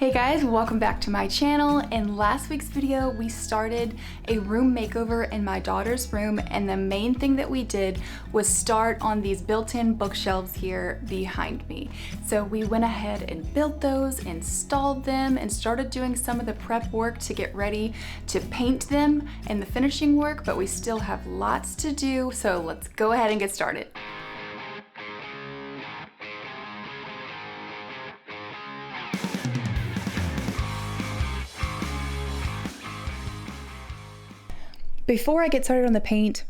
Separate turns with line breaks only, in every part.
Hey guys, welcome back to my channel. In last week's video, we started a room makeover in my daughter's room, and the main thing that we did was start on these built-in bookshelves here behind me. So we went ahead and built those, installed them, and started doing some of the prep work to get ready to paint them and the finishing work, but we still have lots to do, so let's go ahead and get started. Before I get started on the paint,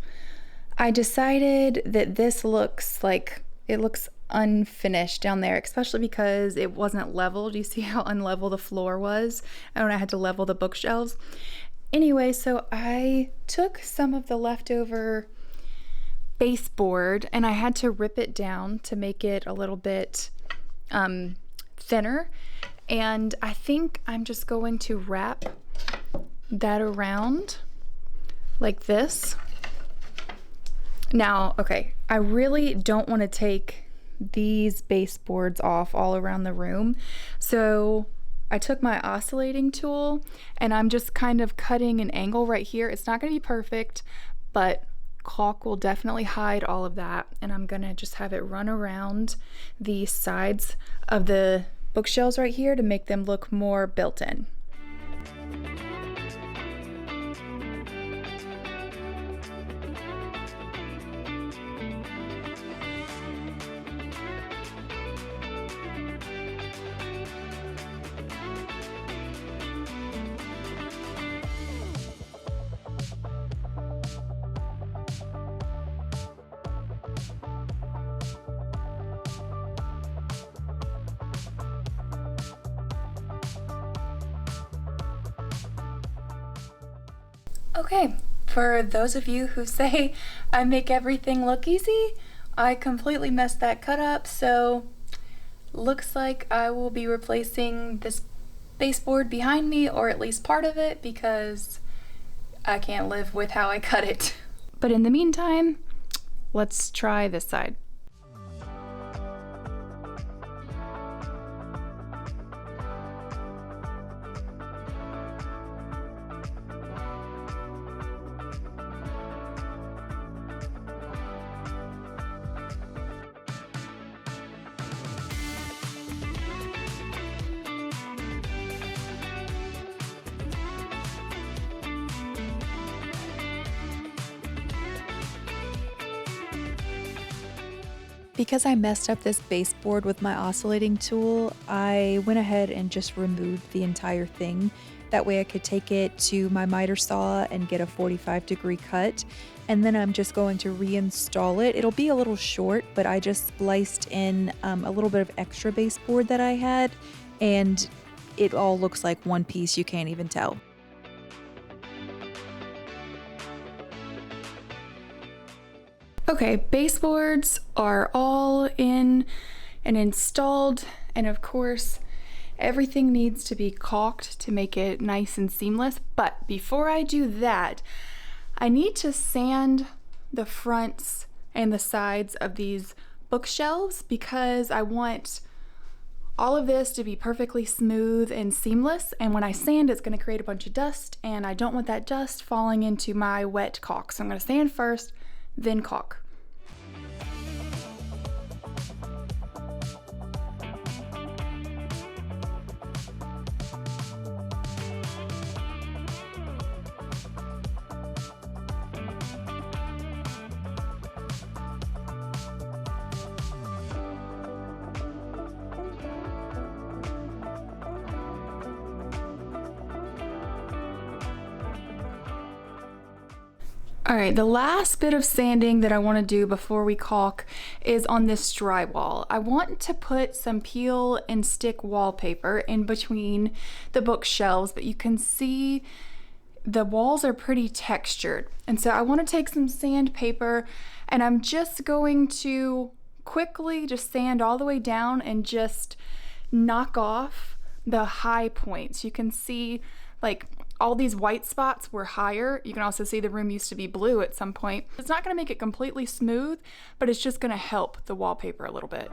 I decided that this looks like it looks unfinished down there, especially because it wasn't leveled. You see how unlevel the floor was? And I had to level the bookshelves. Anyway, so I took some of the leftover baseboard and I had to rip it down to make it a little bit thinner. And I think I'm just going to wrap that around like this. Now, okay, I really don't want to take these baseboards off all around the room. So I took my oscillating tool and I'm just kind of cutting an angle right here. It's not going to be perfect, but caulk will definitely hide all of that. And I'm going to just have it run around the sides of the bookshelves right here to make them look more built in. Okay, for those of you who say I make everything look easy, I completely messed that cut up, so looks like I will be replacing this baseboard behind me, or at least part of it, because I can't live with how I cut it. But in the meantime, let's try this side. Because I messed up this baseboard with my oscillating tool, I went ahead and just removed the entire thing. That way I could take it to my miter saw and get a 45-degree cut. And then I'm just going to reinstall it. It'll be a little short, but I just spliced in a little bit of extra baseboard that I had, and it all looks like one piece, you can't even tell. Okay, baseboards are all in and installed, and of course everything needs to be caulked to make it nice and seamless. But before I do that, I need to sand the fronts and the sides of these bookshelves because I want all of this to be perfectly smooth and seamless, and when I sand it's going to create a bunch of dust, and I don't want that dust falling into my wet caulk. So I'm going to sand first, then caulk. All right, the last bit of sanding that I want to do before we caulk is on this drywall. I want to put some peel and stick wallpaper in between the bookshelves, but you can see the walls are pretty textured. And so I want to take some sandpaper and I'm just going to quickly just sand all the way down and just knock off the high points. You can see like all these white spots were higher. You can also see the room used to be blue at some point. It's not going to make it completely smooth, but it's just going to help the wallpaper a little bit.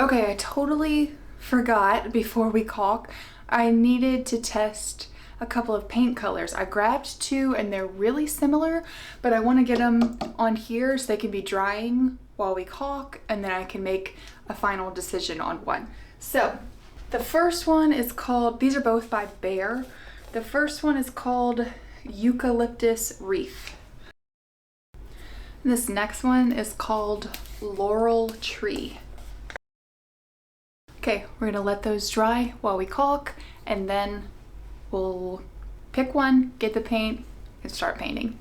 Okay, I totally forgot before we caulk. I needed to test a couple of paint colors. I grabbed two and they're really similar, but I want to get them on here so they can be drying while we caulk, and then I can make a final decision on one. So the first one is called, these are both by Behr. The first one is called Eucalyptus Reef. This next one is called Laurel Tree. Okay, we're gonna let those dry while we caulk, and then we'll pick one, get the paint, and start painting.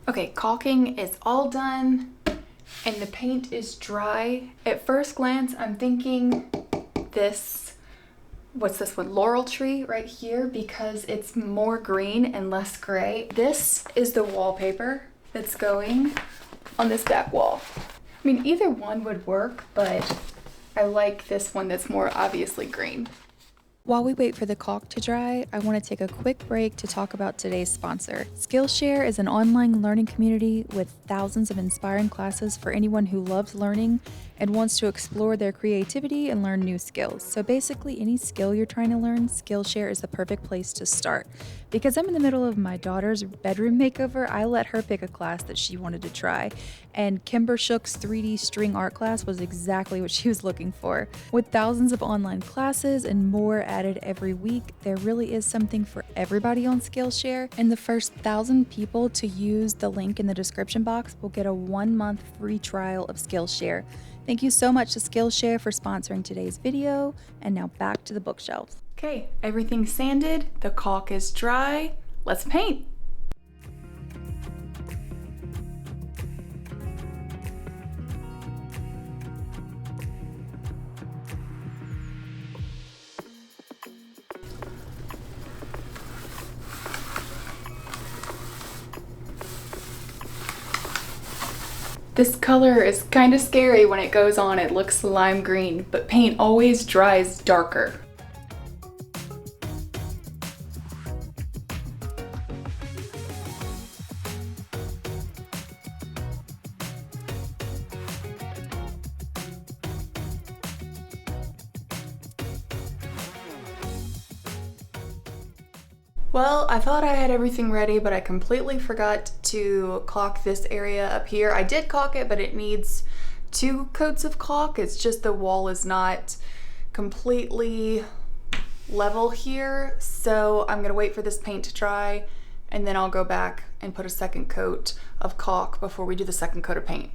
Okay, caulking is all done and the paint is dry. At first glance, I'm thinking this, what's this one? Laurel Tree right here, because it's more green and less gray. This is the wallpaper that's going on this back wall. I mean, either one would work, but I like this one that's more obviously green. While we wait for the caulk to dry, I want to take a quick break to talk about today's sponsor. Skillshare is an online learning community with thousands of inspiring classes for anyone who loves learning and wants to explore their creativity and learn new skills. So basically, any skill you're trying to learn, Skillshare is the perfect place to start. Because I'm in the middle of my daughter's bedroom makeover, I let her pick a class that she wanted to try. And Kimber Shook's 3D string art class was exactly what she was looking for. With thousands of online classes and more added every week, there really is something for everybody on Skillshare. And the first 1,000 people to use the link in the description box will get a 1-month free trial of Skillshare. Thank you so much to Skillshare for sponsoring today's video. And now back to the bookshelves. Okay, everything's sanded, the caulk is dry, let's paint. This color is kind of scary when it goes on. It looks lime green, but paint always dries darker. Well, I thought I had everything ready, but I completely forgot to caulk this area up here. I did caulk it, but it needs 2 coats of caulk. It's just the wall is not completely level here. So I'm gonna wait for this paint to dry, and then I'll go back and put a 2nd coat of caulk before we do the 2nd coat of paint.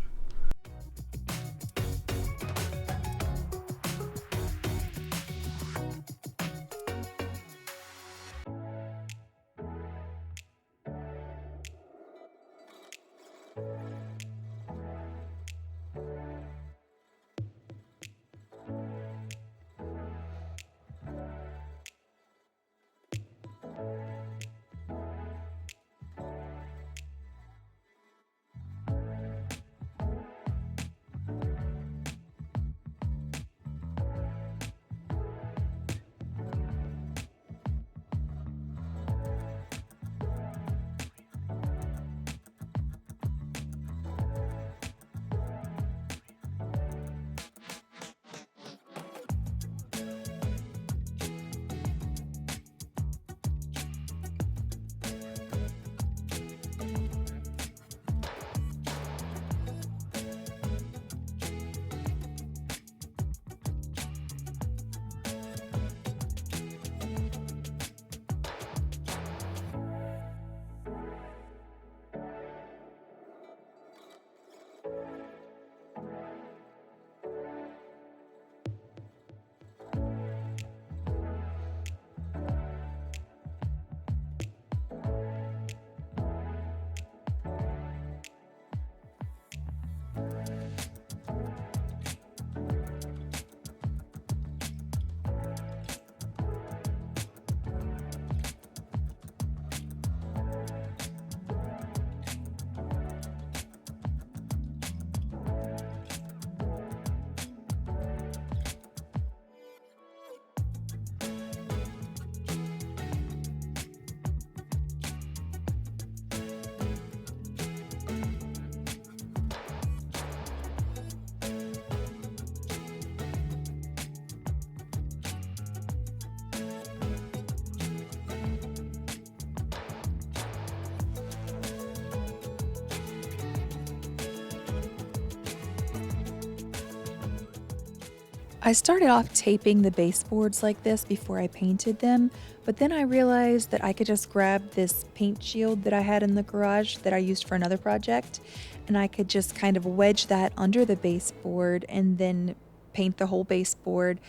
I started off taping the baseboards like this before I painted them, but then I realized that I could just grab this paint shield that I had in the garage that I used for another project, and I could just kind of wedge that under the baseboard and then paint the whole baseboard.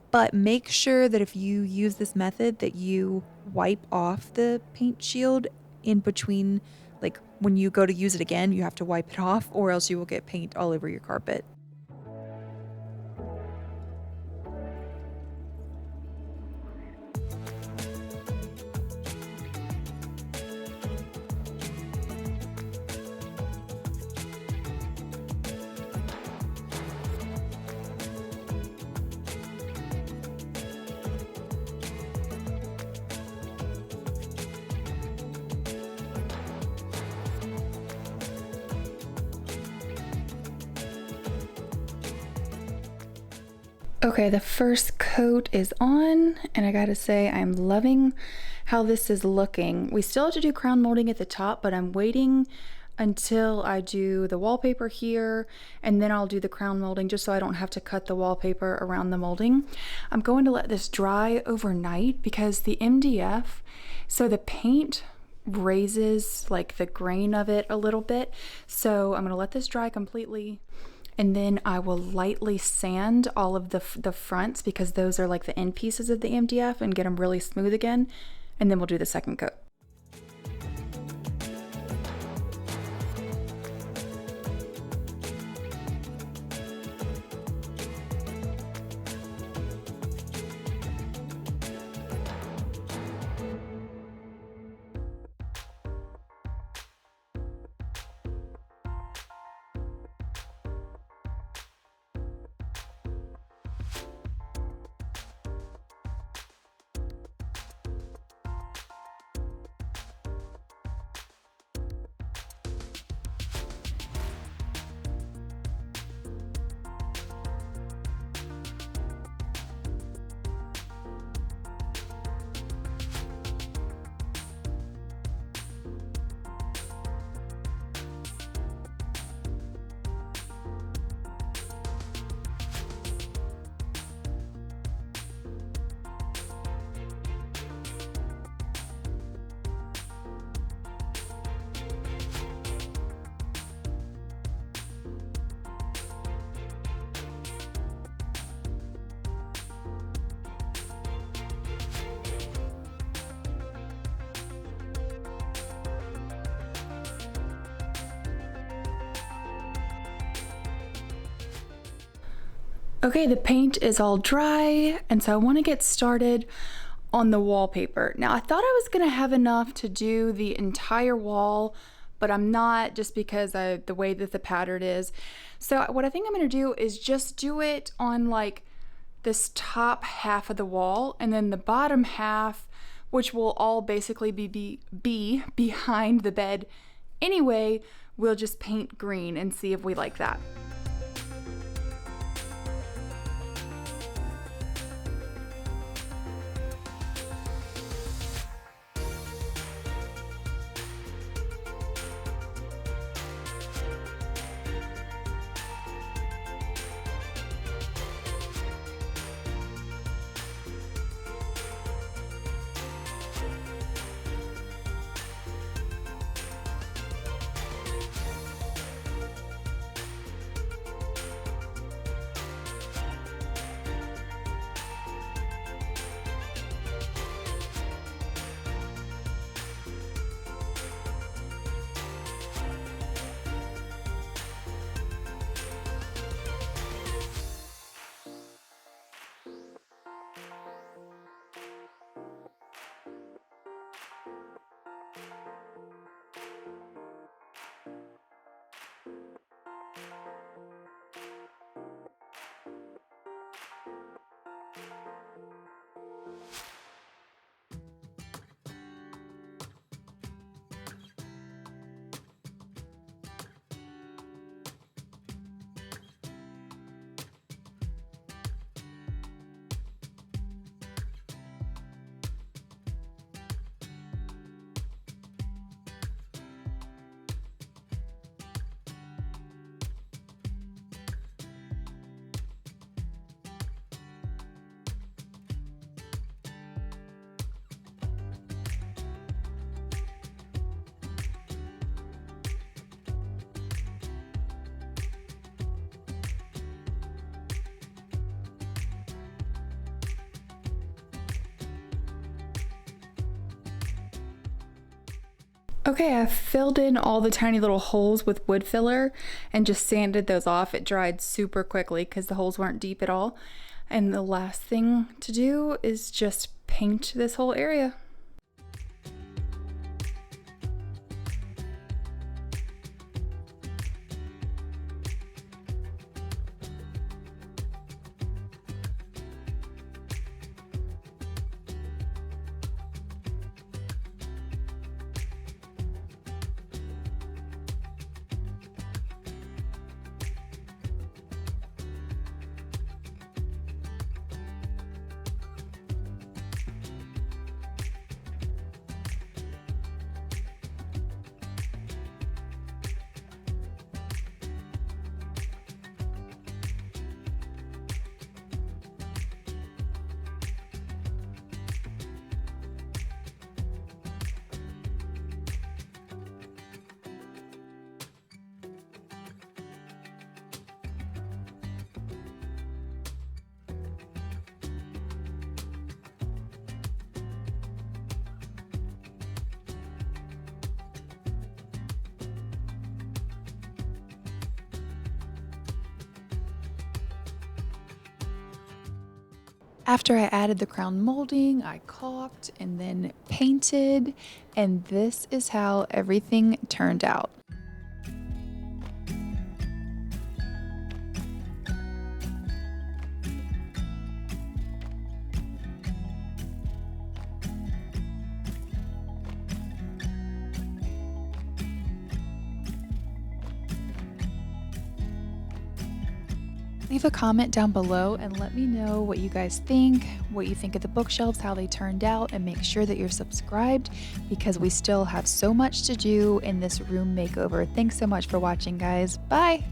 But make sure that if you use this method that you wipe off the paint shield in between, like when you go to use it again, you have to wipe it off or else you will get paint all over your carpet.
Okay, the first coat is on, and I gotta say I'm loving how this is looking. We still have to do crown molding at the top, but I'm waiting until I do the wallpaper here, and then I'll do the crown molding just so I don't have to cut the wallpaper around the molding. I'm going to let this dry overnight because the MDF, so the paint raises like the grain of it a little bit. So I'm gonna let this dry completely, and then I will lightly sand all of the fronts because those are like the end pieces of the MDF, and get them really smooth again, and then we'll do the second coat. Okay, the paint is all dry, and so I want to get started on the wallpaper. Now, I thought I was gonna have enough to do the entire wall, but I'm not, just because the way that the pattern is. So what I think I'm gonna do is just do it on like this top half of the wall, and then the bottom half, which will all basically be behind the bed anyway, we'll just paint green and see if we like that. Okay, I filled in all the tiny little holes with wood filler and just sanded those off. It dried super quickly because the holes weren't deep at all. And the last thing to do is just paint this whole area. After I added the crown molding, I caulked and then painted, and this is how everything turned out. Leave a comment down below and let me know what you guys think, what you think of the bookshelves, how they turned out, and make sure that you're subscribed because we still have so much to do in this room makeover. Thanks so much for watching, guys. Bye!